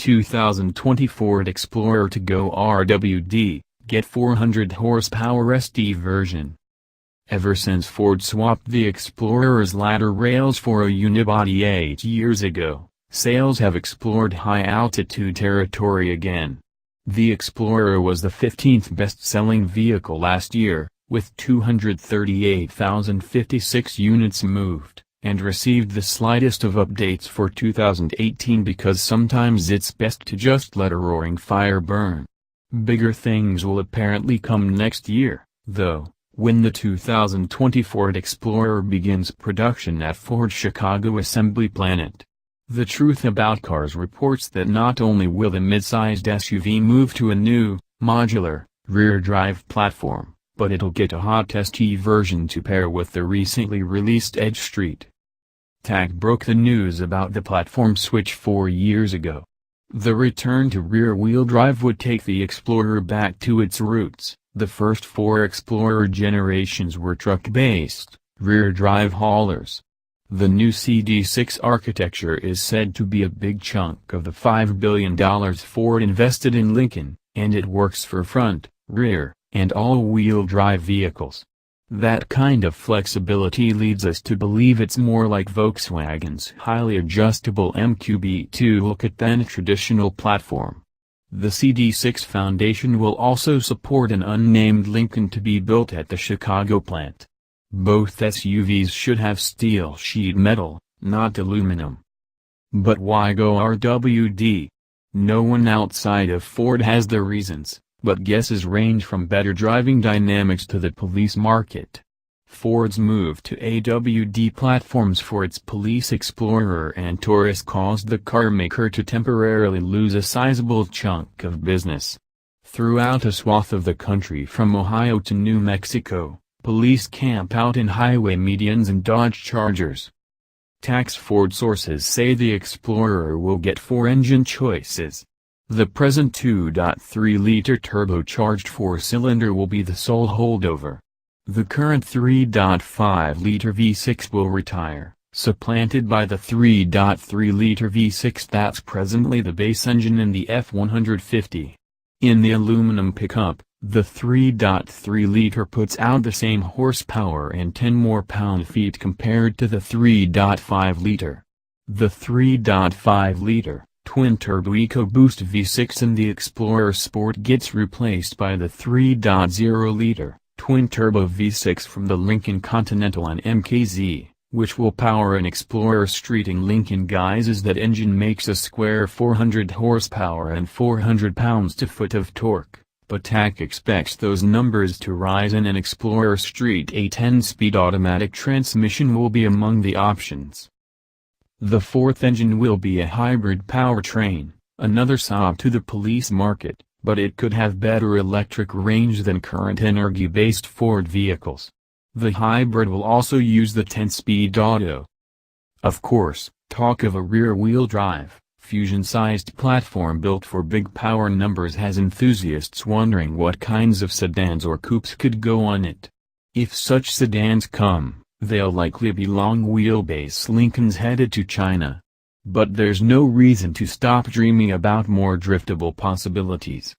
2020 Ford Explorer to go RWD, get 400 horsepower ST version. Ever since Ford swapped the Explorer's ladder rails for a unibody 8 years ago, sales have explored high-altitude territory again. The Explorer was the 15th best-selling vehicle last year, with 238,056 units moved, and received the slightest of updates for 2018 because sometimes it's best to just let a roaring fire burn. Bigger things will apparently come next year, though, when the 2020 Ford Explorer begins production at Ford Chicago Assembly Plant. The Truth About Cars reports that not only will the mid-sized SUV move to a new, modular, rear-drive platform, but it'll get a hot ST version to pair with the recently released Edge Street. TTAC broke the news about the platform switch 4 years ago. The return to rear-wheel drive would take the Explorer back to its roots. The first 4 Explorer generations were truck-based, rear-drive haulers. The new CD6 architecture is said to be a big chunk of the $5 billion Ford invested in Lincoln, and it works for front, rear, and all-wheel drive vehicles. That kind of flexibility leads us to believe it's more like Volkswagen's highly adjustable MQB toolkit than a traditional platform. The CD6 Foundation will also support an unnamed Lincoln to be built at the Chicago plant. Both SUVs should have steel sheet metal, not aluminum. But why go RWD? No one outside of Ford has the reasons, but guesses range from better driving dynamics to the police market. Ford's move to AWD platforms for its Police Explorer and Taurus caused the carmaker to temporarily lose a sizable chunk of business. Throughout a swath of the country from Ohio to New Mexico, police camp out in highway medians and Dodge Chargers. TTAC's Ford sources say the Explorer will get 4 engine choices. The present 2.3-liter turbocharged 4-cylinder will be the sole holdover. The current 3.5-liter V6 will retire, supplanted by the 3.3-liter V6 that's presently the base engine in the F-150. In the aluminum pickup, the 3.3-liter puts out the same horsepower and 10 more pound-feet compared to the 3.5-liter. The 3.5-liter, twin-turbo EcoBoost V6 in the Explorer Sport gets replaced by the 3.0-liter, twin-turbo V6 from the Lincoln Continental and MKZ, which will power an Explorer Street. In Lincoln guises that engine makes a square 400 horsepower and 400 pounds-to-foot of torque. But TTAC expects those numbers to rise in an Explorer Street. A 10-speed automatic transmission will be among the options. The fourth engine will be a hybrid powertrain, another sob to the police market, but it could have better electric range than current energy-based Ford vehicles. The hybrid will also use the 10-speed auto. Of course, talk of a rear-wheel drive, fusion-sized platform built for big power numbers has enthusiasts wondering what kinds of sedans or coupes could go on it. If such sedans come, they'll likely be long-wheelbase Lincolns headed to China. But there's no reason to stop dreaming about more driftable possibilities.